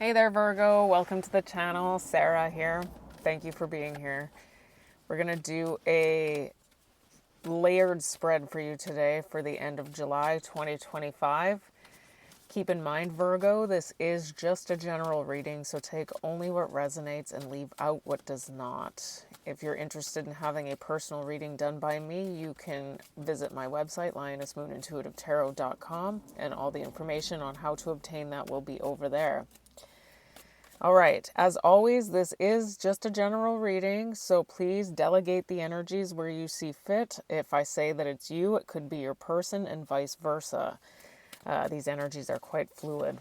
Hey there, Virgo. Welcome to the channel. Sarah here. Thank you for being here. We're going to do a layered spread for you today for the end of July 2025. Keep in mind, Virgo, this is just a general reading, so take only what resonates and leave out what does not. If you're interested in having a personal reading done by me, you can visit my website, lionessmoonintuitivetarot.com, and all the information on how to obtain that will be over there. All right, as always, this is just a general reading, so please delegate the energies where you see fit. If I say that it's you, it could be your person and vice versa. These energies are quite fluid.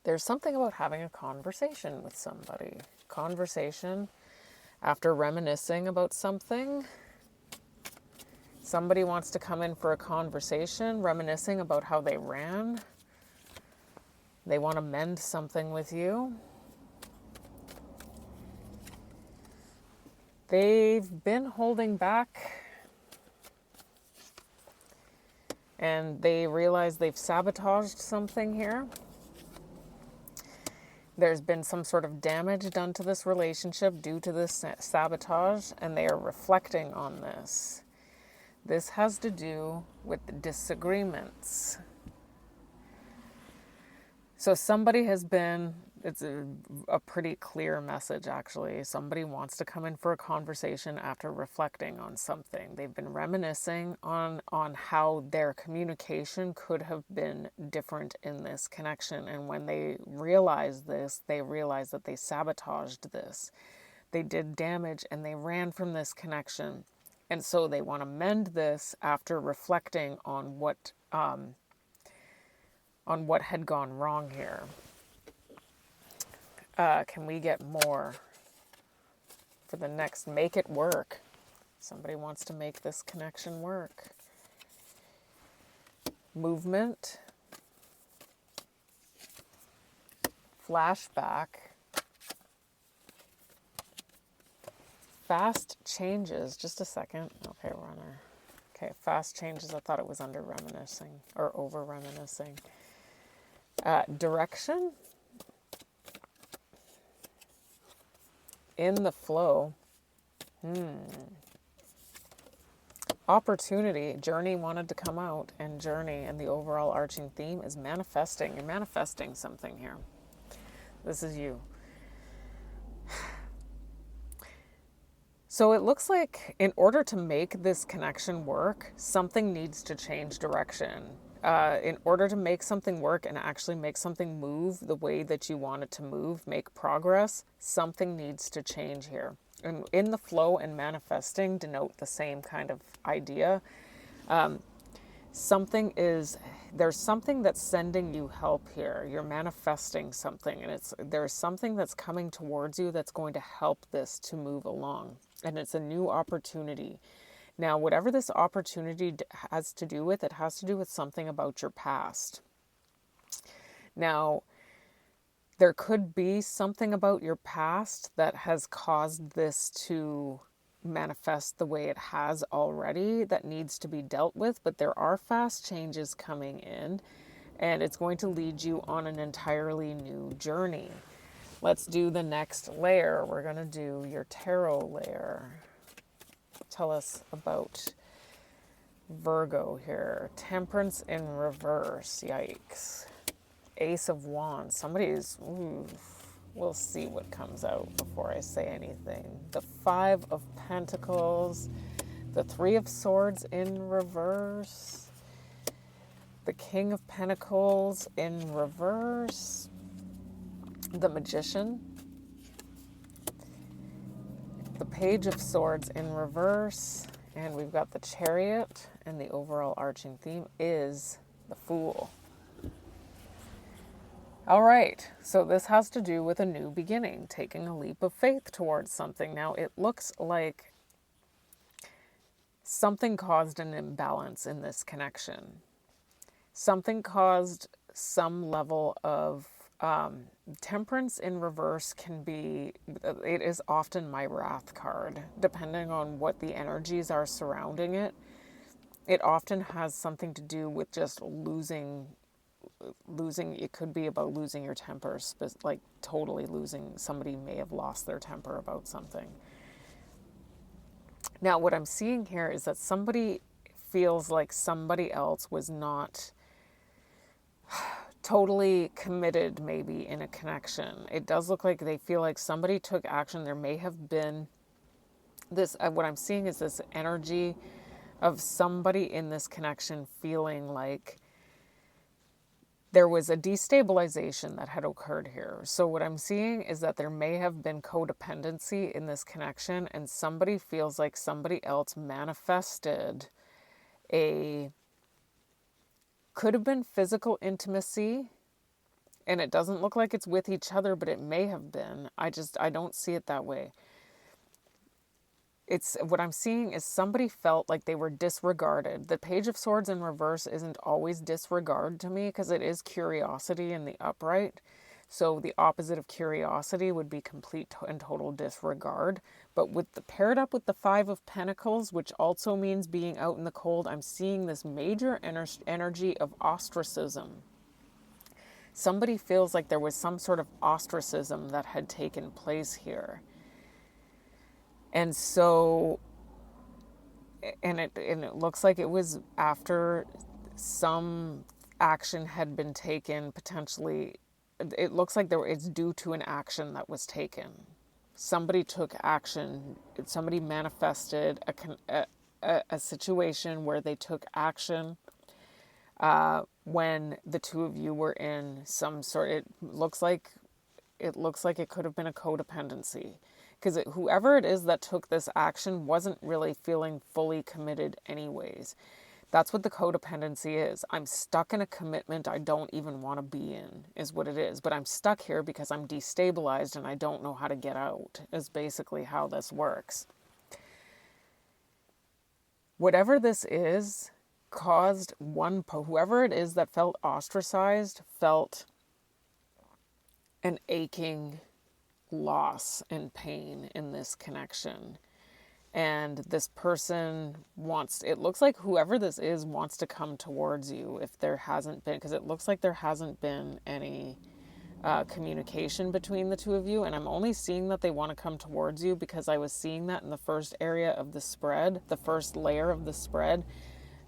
There's something about having a conversation with somebody. Conversation after reminiscing about something. Somebody wants to come in for a conversation, reminiscing about how they ran. They want to mend something with you. They've been holding back and they realize they've sabotaged something here. There's been some sort of damage done to this relationship due to this sabotage, and they are reflecting on this. This has to do with disagreements. So somebody has been, it's a pretty clear message actually. Somebody wants to come in for a conversation after reflecting on something. They've been reminiscing on how their communication could have been different in this connection. And when they realize this, they realize that they sabotaged this. They did damage and they ran from this connection. And so they want to mend this after reflecting on what had gone wrong here. Can we get more for the next? Make it work. Somebody wants to make this connection work. Movement. Flashback. Fast changes. Just a second. Okay, we're on our... Okay, fast changes. I thought it was under reminiscing or over reminiscing. Direction. In the flow. Opportunity. Journey wanted to come out, and journey and the overall arching theme is manifesting. You're manifesting something here. This is you. So it looks like in order to make this connection work, something needs to change direction. In order to make something work and actually make something move the way that you want it to move, make progress, something needs to change here. And in the flow and manifesting denote the same kind of idea. There's something that's sending you help here. You're manifesting something, and there's something that's coming towards you that's going to help this to move along. And it's a new opportunity. Now, whatever this opportunity has to do with, it has to do with something about your past. Now, there could be something about your past that has caused this to manifest the way it has already that needs to be dealt with, but there are fast changes coming in, and it's going to lead you on an entirely new journey. Let's do the next layer. We're going to do your tarot layer. Tell us about Virgo here. Temperance in reverse. Yikes. Ace of Wands. We'll see what comes out before I say anything. The Five of Pentacles. The Three of Swords in reverse. The King of Pentacles in reverse. The Magician. The Page of Swords in reverse, and we've got the Chariot, and the overall arching theme is the Fool. All right, so this has to do with a new beginning, taking a leap of faith towards something. Now, it looks like something caused an imbalance in this connection. Something caused some level of temperance in reverse it is often my wrath card, depending on what the energies are surrounding it. It often has something to do with just losing it could be about losing your temper, like totally losing, somebody may have lost their temper about something. Now, what I'm seeing here is that somebody feels like somebody else was not totally committed, maybe in a connection. It does look like they feel like somebody took action. There may have been this, what I'm seeing is this energy of somebody in this connection feeling like there was a destabilization that had occurred here. So what I'm seeing is that there may have been codependency in this connection, and somebody feels like somebody else manifested could have been physical intimacy, and it doesn't look like it's with each other, but it may have been. I don't see it that way. It's what I'm seeing is somebody felt like they were disregarded. The Page of Swords in reverse isn't always disregard to me, because it is curiosity in the upright. So the opposite of curiosity would be complete and total disregard. But paired up with the Five of Pentacles, which also means being out in the cold, I'm seeing this major energy of ostracism. Somebody feels like there was some sort of ostracism that had taken place here. And so, and it looks like it was after some action had been taken, potentially. It looks like it's due to an action that was taken. Somebody took action. Somebody manifested a situation where they took action when the two of you were in some sort. It looks like it could have been a codependency. Because whoever it is that took this action wasn't really feeling fully committed anyways. That's what the codependency is. I'm stuck in a commitment I don't even want to be in, is what it is. But I'm stuck here because I'm destabilized and I don't know how to get out, is basically how this works. Whatever this is caused whoever it is that felt ostracized, felt an aching loss and pain in this connection. And this person it looks like whoever this is wants to come towards you, if there hasn't been, because it looks like there hasn't been any communication between the two of you. And I'm only seeing that they want to come towards you because I was seeing that in the first area of the spread, the first layer of the spread.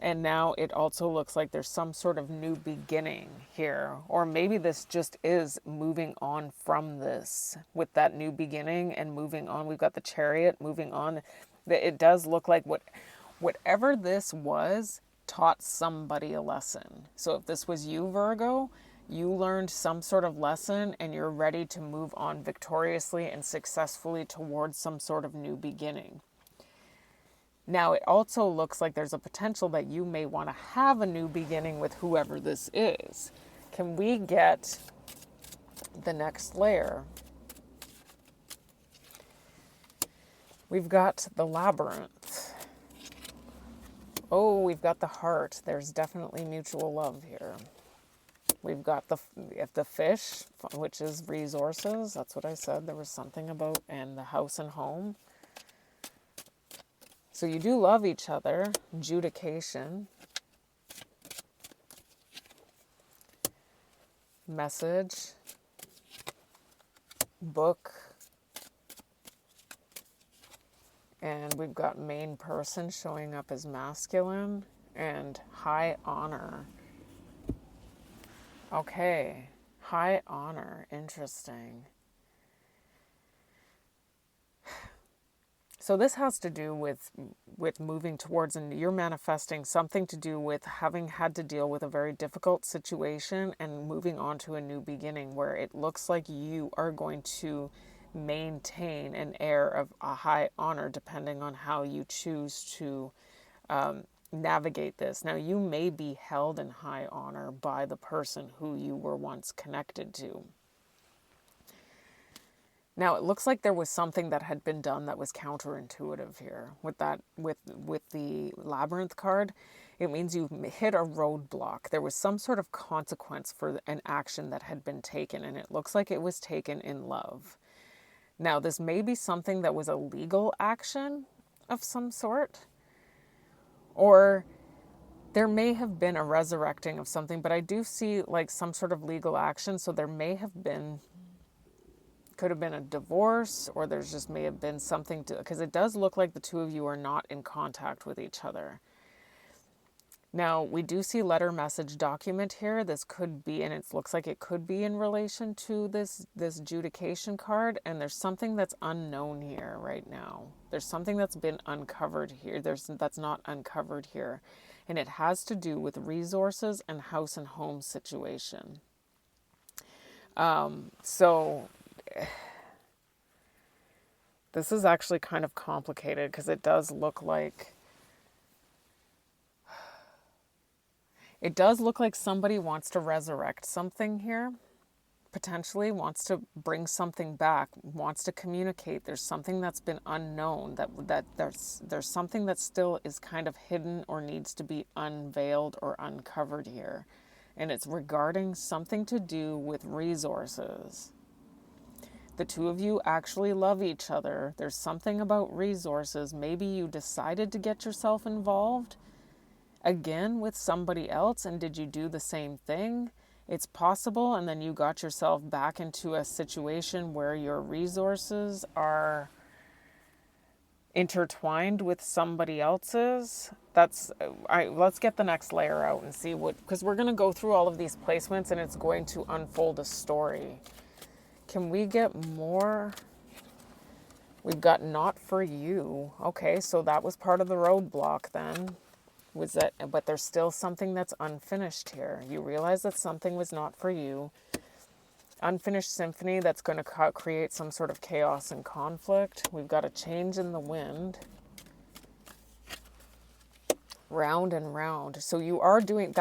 And now it also looks like there's some sort of new beginning here. Or maybe this just is moving on from this with that new beginning and moving on. We've got the Chariot moving on. It does look like whatever this was taught somebody a lesson. So if this was you, Virgo, you learned some sort of lesson and you're ready to move on victoriously and successfully towards some sort of new beginning. Now, it also looks like there's a potential that you may want to have a new beginning with whoever this is. Can we get the next layer? We've got the Labyrinth. Oh, we've got the Heart. There's definitely mutual love here. We've got the Fish, which is resources. That's what I said. There was something about, and the House and Home. So you do love each other. Adjudication. Message. Book. And we've got main person showing up as masculine. And high honor. Okay. High honor. Interesting. So this has to do with moving towards, and you're manifesting something to do with having had to deal with a very difficult situation and moving on to a new beginning, where it looks like you are going to maintain an air of a high honor depending on how you choose to navigate this. Now, you may be held in high honor by the person who you were once connected to. Now, it looks like there was something that had been done that was counterintuitive here. With the Labyrinth card, it means you hit a roadblock. There was some sort of consequence for an action that had been taken, and it looks like it was taken in love. Now, this may be something that was a legal action of some sort, or There may have been a resurrecting of something, but I do see like some sort of legal action. So there may have been, could have been a divorce, or there's just may have been something to, because it does look like the two of you are not in contact with each other. Now, we do see letter, message, document here. This could be, and it looks like it could be in relation to this adjudication card, and there's something that's unknown here right now. There's something that's been uncovered here. That's not uncovered here, and it has to do with resources and house and home situation. So this is actually kind of complicated because it does look like somebody wants to resurrect something here, potentially wants to bring something back, wants to communicate. There's something that's been unknown, that there's something that still is kind of hidden or needs to be unveiled or uncovered here. And it's regarding something to do with resources. The two of you actually love each other. There's something about resources. Maybe you decided to get yourself involved again with somebody else, and did you do the same thing? It's possible, and then you got yourself back into a situation where your resources are intertwined with somebody else's. Let's get the next layer out and see what, because we're going to go through all of these placements and it's going to unfold a story. Can we get more? We've got not for you. Okay, so that was part of the roadblock then. Was that, but there's still something that's unfinished here. You realize that something was not for you. Unfinished symphony that's going to create some sort of chaos and conflict. We've got a change in the wind. Round and round. So you are doing,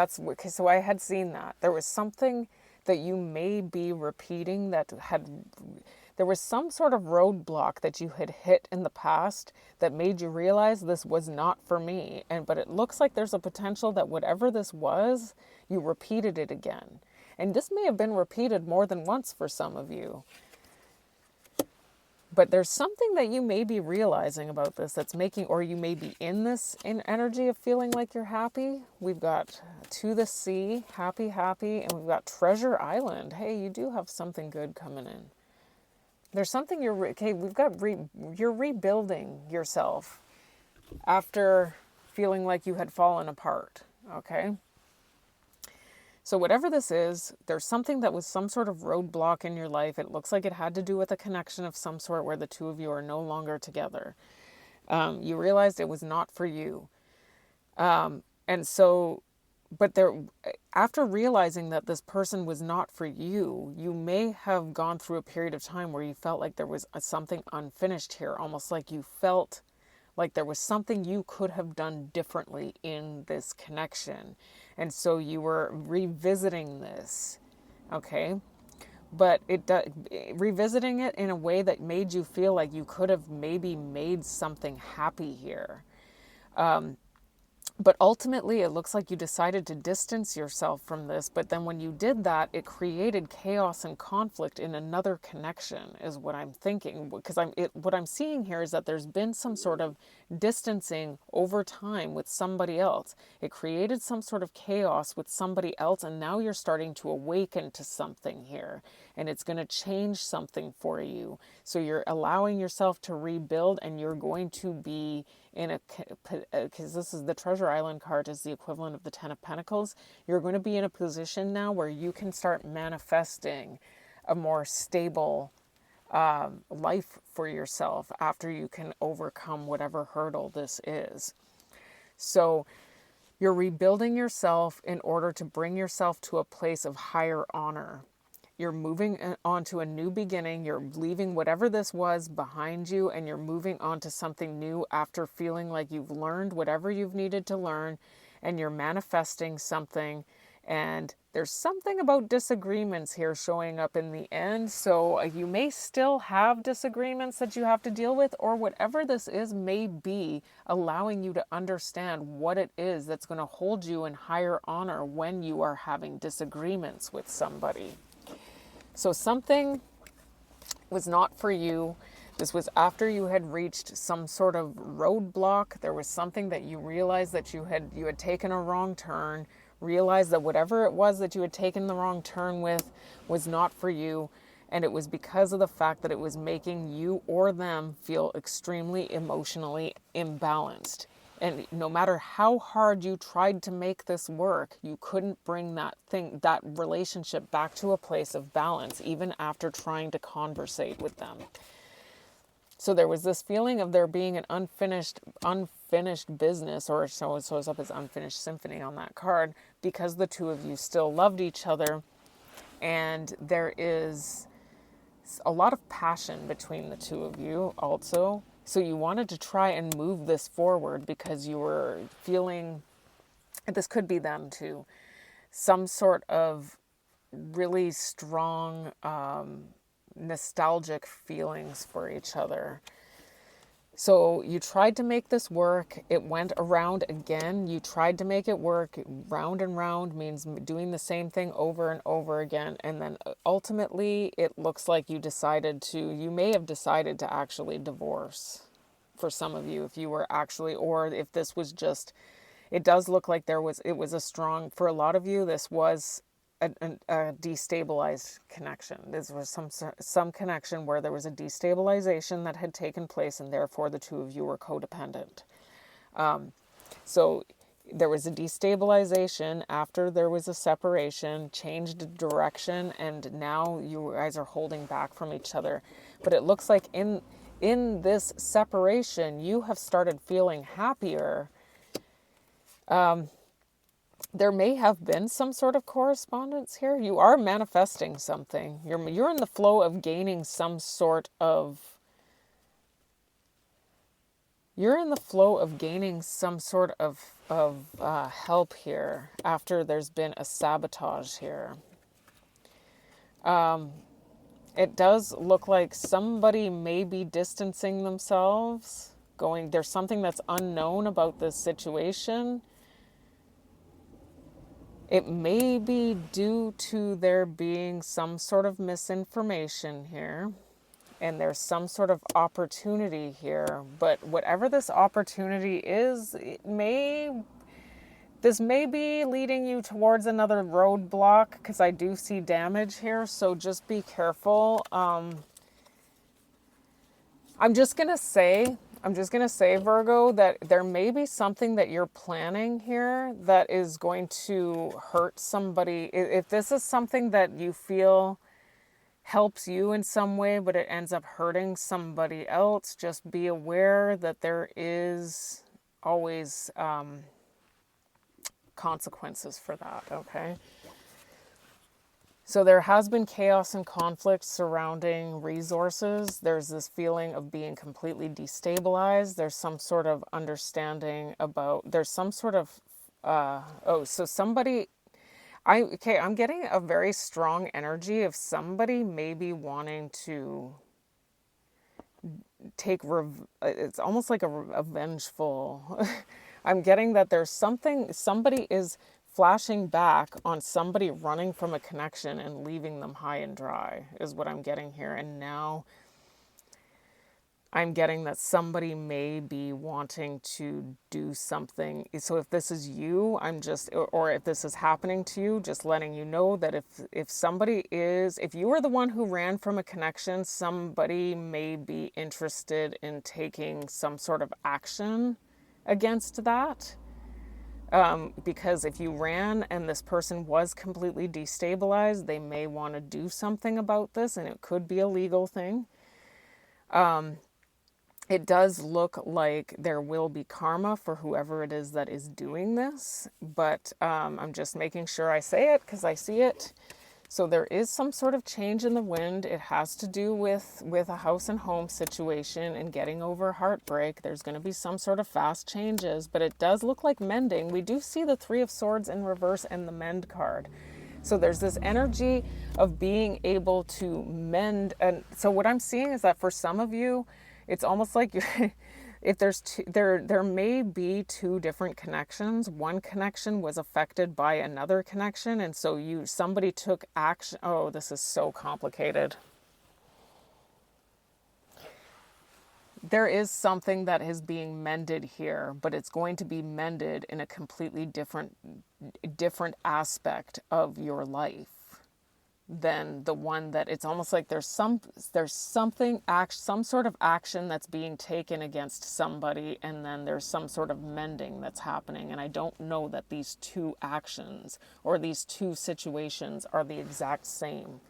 so I had seen that. There was something that you may be repeating there was some sort of roadblock that you had hit in the past that made you realize this was not for me. But it looks like there's a potential that whatever this was, you repeated it again. And this may have been repeated more than once for some of you. But there's something that you may be realizing about this that's making, or you may be in this in energy of feeling like you're happy. We've got to the sea, happy, and we've got Treasure Island. Hey, you do have something good coming in. There's something you're rebuilding yourself after feeling like you had fallen apart, okay? So whatever this is, there's something that was some sort of roadblock in your life. It looks like it had to do with a connection of some sort where the two of you are no longer together. You realized it was not for you. After realizing that this person was not for you, you may have gone through a period of time where you felt like there was something unfinished here, almost like you felt like there was something you could have done differently in this connection. And so you were revisiting this, okay? But revisiting it in a way that made you feel like you could have maybe made something happy here. But ultimately, it looks like you decided to distance yourself from this. But then when you did that, it created chaos and conflict in another connection, is what I'm thinking. Because what I'm seeing here is that there's been some sort of distancing over time with somebody else. It created some sort of chaos with somebody else, and now you're starting to awaken to something here. And it's going to change something for you. So you're allowing yourself to rebuild, and you're going to be because this is the Treasure Island card is the equivalent of the Ten of Pentacles. You're going to be in a position now where you can start manifesting a more stable life for yourself after you can overcome whatever hurdle this is. So you're rebuilding yourself in order to bring yourself to a place of higher honor. You're moving on to a new beginning. You're leaving whatever this was behind you, and you're moving on to something new after feeling like you've learned whatever you've needed to learn, and you're manifesting something. And there's something about disagreements here showing up in the end. So you may still have disagreements that you have to deal with, or whatever this is may be allowing you to understand what it is that's going to hold you in higher honor when you are having disagreements with somebody. So something was not for you. This was after you had reached some sort of roadblock. There was something that you realized that you had taken a wrong turn, realized that whatever it was that you had taken the wrong turn with was not for you, and it was because of the fact that it was making you or them feel extremely emotionally imbalanced. And no matter how hard you tried to make this work, you couldn't bring that relationship back to a place of balance, even after trying to conversate with them. So there was this feeling of there being an unfinished business, or so it shows up as unfinished symphony on that card, because the two of you still loved each other, and there is a lot of passion between the two of you also. So you wanted to try and move this forward because you were feeling, this could be them too, some sort of really strong nostalgic feelings for each other. So you tried to make this work. It went around again. You tried to make it work. Round and round means doing the same thing over and over again. And then ultimately, it looks like you may have decided to actually divorce for some of you, if you were actually, or if this was just, it does look like it was a strong, for a lot of you, this was a destabilized connection. This was some connection where there was a destabilization that had taken place, and therefore the two of you were codependent. So there was a destabilization after there was a separation, changed direction, and now you guys are holding back from each other. But it looks like in this separation, you have started feeling happier. There may have been some sort of correspondence here. You are manifesting something. You're in the flow of gaining some sort of help here after there's been a sabotage here. It does look like somebody may be distancing themselves, there's something that's unknown about this situation. It may be due to there being some sort of misinformation here, and there's some sort of opportunity here. But whatever this opportunity is, this may be leading you towards another roadblock, because I do see damage here, so just be careful. I'm just going to say, Virgo, that there may be something that you're planning here that is going to hurt somebody. If this is something that you feel helps you in some way, but it ends up hurting somebody else, just be aware that there is always consequences for that, okay? So there has been chaos and conflict surrounding resources. There's this feeling of being completely destabilized. There's some sort of understanding there's some sort of, I'm getting a very strong energy of somebody maybe wanting to it's almost like a vengeful, I'm getting that there's somebody is flashing back on somebody running from a connection and leaving them high and dry, is what I'm getting here. And now I'm getting that somebody may be wanting to do something. So if this is you, or if this is happening to you, just letting you know that if you were the one who ran from a connection, somebody may be interested in taking some sort of action against that. Because if you ran and this person was completely destabilized, they may want to do something about this, and it could be a legal thing. It does look like there will be karma for whoever it is that is doing this, but I'm just making sure I say it because I see it. So there is some sort of change in the wind. It has to do with a house and home situation and getting over heartbreak. There's going to be some sort of fast changes, but it does look like mending. We do see the Three of Swords in reverse and the Mend card. So there's this energy of being able to mend. And so what I'm seeing is that for some of you, it's almost like if there may be two different connections. One connection was affected by another connection, and so somebody took action. Oh, this is so complicated. There is something that is being mended here, but it's going to be mended in a completely different aspect of your life than the one that it's almost like some sort of action that's being taken against somebody, and then there's some sort of mending that's happening. And I don't know that these two actions or these two situations are the exact same.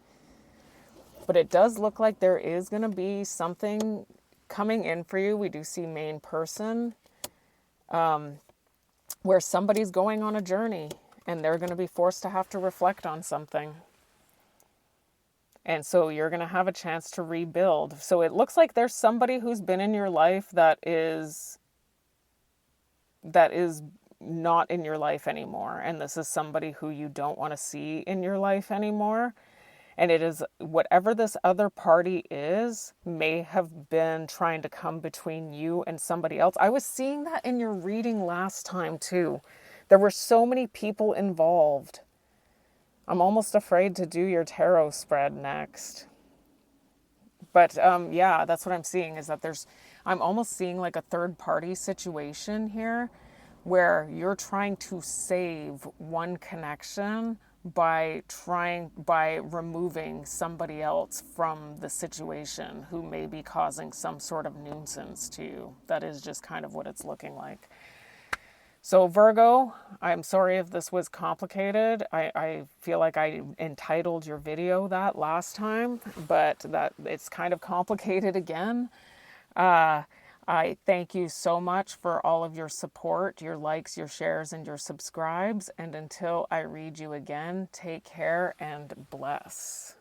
But it does look like there is going to be something coming in for you. We do see main person, where somebody's going on a journey and they're going to be forced to have to reflect on something. And so you're going to have a chance to rebuild. So it looks like there's somebody who's been in your life that is not in your life anymore. And this is somebody who you don't want to see in your life anymore. And it is whatever this other party is may have been trying to come between you and somebody else. I was seeing that in your reading last time too. There were so many people involved. I'm almost afraid to do your tarot spread next. But yeah, that's what I'm seeing, is that I'm almost seeing like a third party situation here where you're trying to save one connection by removing somebody else from the situation who may be causing some sort of nuisance to you. That is just kind of what it's looking like. So Virgo, I'm sorry if this was complicated. I feel like I entitled your video that last time, but that it's kind of complicated again. I thank you so much for all of your support, your likes, your shares, and your subscribes. And until I read you again, take care and bless.